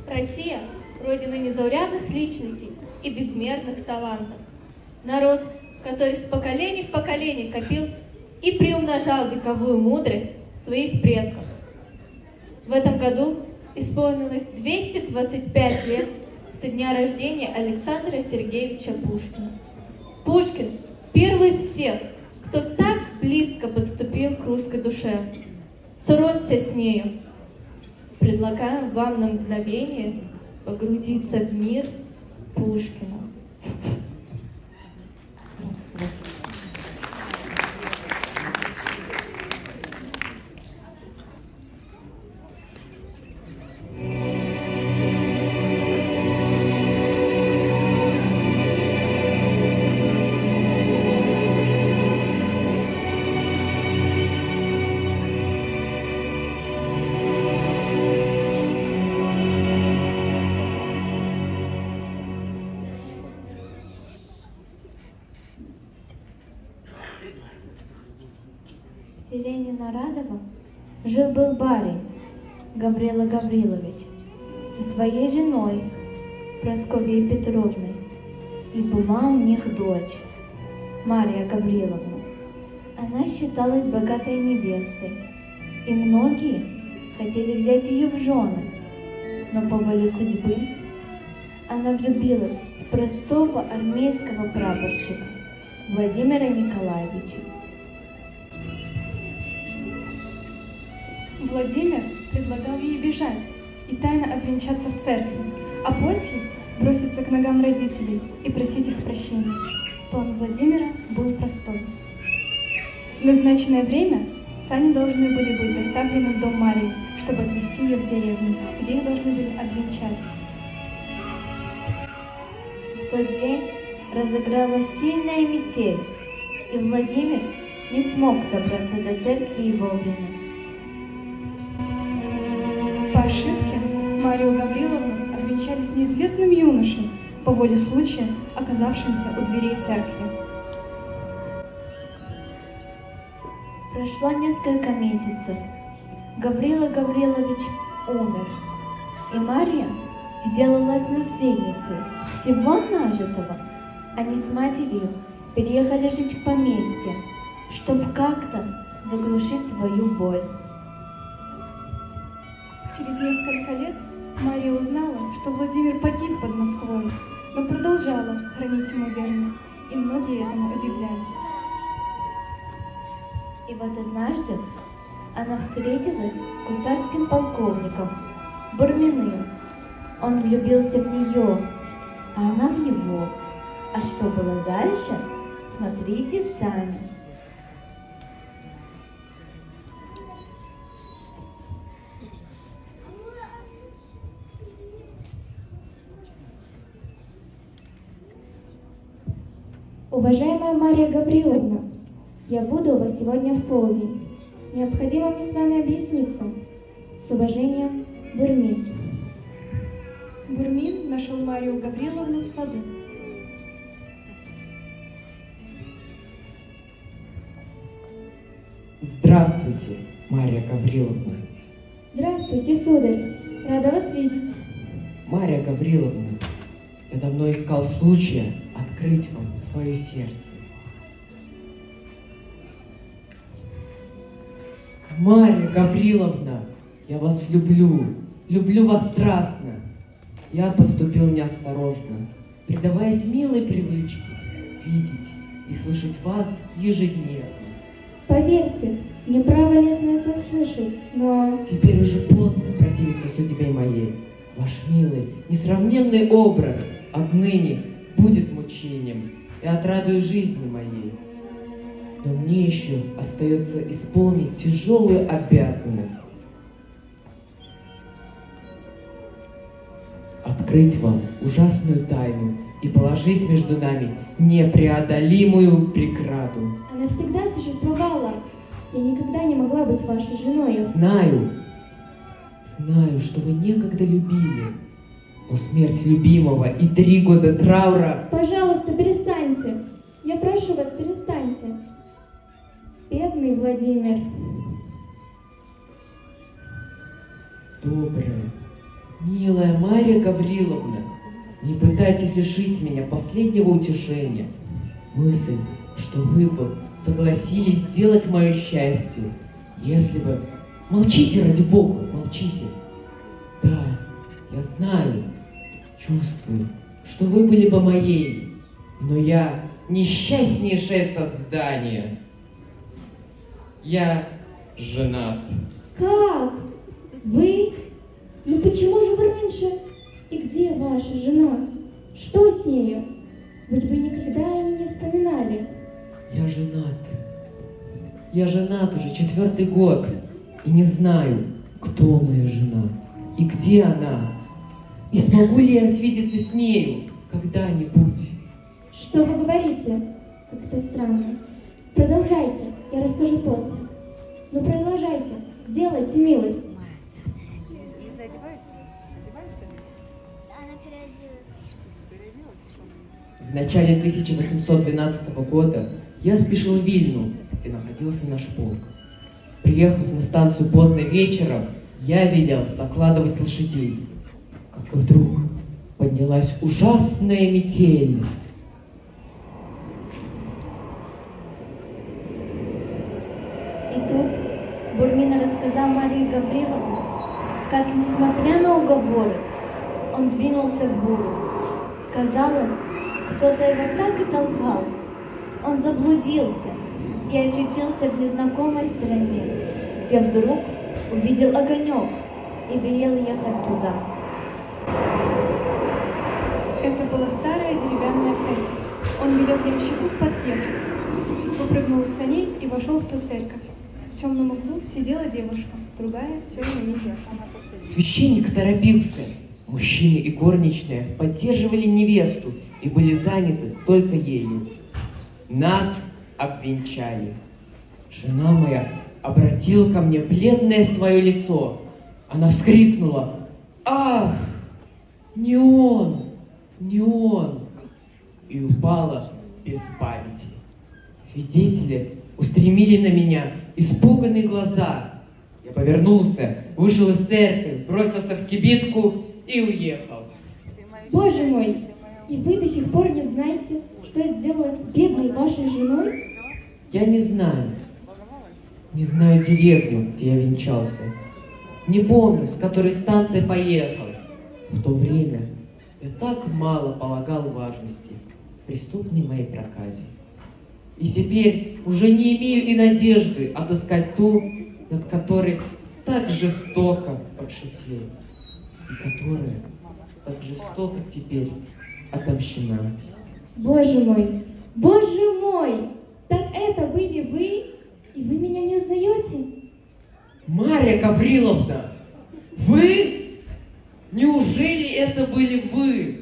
Россия – родина незаурядных личностей и безмерных талантов. Народ, который с поколения в поколение копил и приумножал вековую мудрость своих предков. В этом году исполнилось 225 лет со дня рождения Александра Сергеевича Пушкина. Пушкин – первый из всех, кто так близко подступил к русской душе, сросся с нею. Предлагаем вам на мгновение погрузиться в мир Пушкина. В селении Нарадово жил-был барин Гаврила Гаврилович со своей женой Прасковьей Петровной, и была у них дочь Мария Гавриловна. Она считалась богатой невестой, и многие хотели взять ее в жены, но по воле судьбы она влюбилась в простого армейского прапорщика Владимира Николаевича. Владимир предлагал ей бежать и тайно обвенчаться в церкви, а после броситься к ногам родителей и просить их прощения. План Владимира был простой. В назначенное время сани должны были быть доставлены в дом Марии, чтобы отвезти ее в деревню, где их должны были обвенчать. В тот день разыгралась сильная метель, и Владимир не смог добраться до церкви и вовремя. По ошибке Марию Гавриловну обвенчали с неизвестным юношей, по воле случая, оказавшимся у дверей церкви. Прошло несколько месяцев. Гаврила Гаврилович умер, и Мария сделалась наследницей всего нажитого. Они с матерью переехали жить в поместье, чтобы как-то заглушить свою боль. Через несколько лет Мария узнала, что Владимир погиб под Москвой, но продолжала хранить ему верность, и многие этому удивлялись. И вот однажды она встретилась с гусарским полковником Бурминым. Он влюбился в нее, а она в него. А что было дальше, смотрите сами. Уважаемая Мария Гавриловна, я буду у вас сегодня в полдень. Необходимо мне с вами объясниться. С уважением, Бурмин. Бурмин нашел Марию Гавриловну в саду. Здравствуйте, Мария Гавриловна. Здравствуйте, сударь. Рада вас видеть. Мария Гавриловна, я давно искал случая открыть вам свое сердце. Мария Гавриловна, я вас люблю вас страстно. Я поступил неосторожно, предаваясь милой привычке видеть и слышать вас ежедневно. Поверьте, мне право лестно это слышать, но... Теперь уже поздно противиться судьбе моей. Ваш милый, несравненный образ отныне будет мучением и отрадою жизни моей. Но мне еще остается исполнить тяжелую обязанность. Открыть вам ужасную тайну и положить между нами непреодолимую преграду. Она всегда существовала. Я никогда не могла быть вашей женой. Знаю, что вы некогда любили, но смерть любимого и 3 года траура... Пожалуйста, перестаньте. Я прошу вас, перестаньте. Бедный Владимир. Добрая, Милая Марья Гавриловна, не пытайтесь лишить меня последнего утешения. Мысль, что вы бы согласились сделать мое счастье, если бы... Молчите, ради Бога, молчите. Да, я знаю, чувствую, что вы были бы моей, но я несчастнейшее создание. Я женат. Как? Вы? Ну почему же вы раньше? И где ваша жена? Что с нею? Ведь вы никогда о ней не вспоминали. Я женат. Я женат уже 4-й год. И не знаю, кто моя жена и где она. И смогу ли я свидеться с нею когда-нибудь? Что вы говорите? Как-то странно. Продолжайте, я расскажу после. Ну продолжайте, делайте милость. В начале 1812 года я спешил в Вильну, где находился наш полк. Приехав на станцию поздно вечером, я велел закладывать лошадей. Как вдруг поднялась ужасная метель. И тут Бурмин рассказал Марии Гавриловне, как, несмотря на уговоры, он двинулся в бурю. Казалось, кто-то его так и толкал. Он заблудился и очутился в незнакомой стране, где вдруг увидел огонек и велел ехать туда. Это была старая деревянная церковь. Он велел ямщику подъехать. Выпрыгнул из саней и вошел в ту церковь. В темном углу сидела девушка, другая темная невеста. Священник торопился. Мужчины и горничные поддерживали невесту и были заняты только ею. Нас обвенчали. Жена моя обратила ко мне бледное свое лицо. Она вскрикнула: «Ах, не он, не он!» и упала без памяти. Свидетели устремили на меня испуганные глаза. Я повернулся, вышел из церкви, бросился в кибитку и уехал. Боже мой! И вы до сих пор не знаете, что сделалось с бедной вашей женой? Я не знаю. Не знаю деревню, где я венчался. Не помню, с которой станции поехал. В то время я так мало полагал важности преступной моей проказе. И теперь уже не имею и надежды отыскать ту, над которой так жестоко подшутил, и которая так жестоко теперь отомщена. Боже мой! Боже мой! Так это были вы? И вы меня не узнаете? Марья Гавриловна, вы? Неужели это были вы?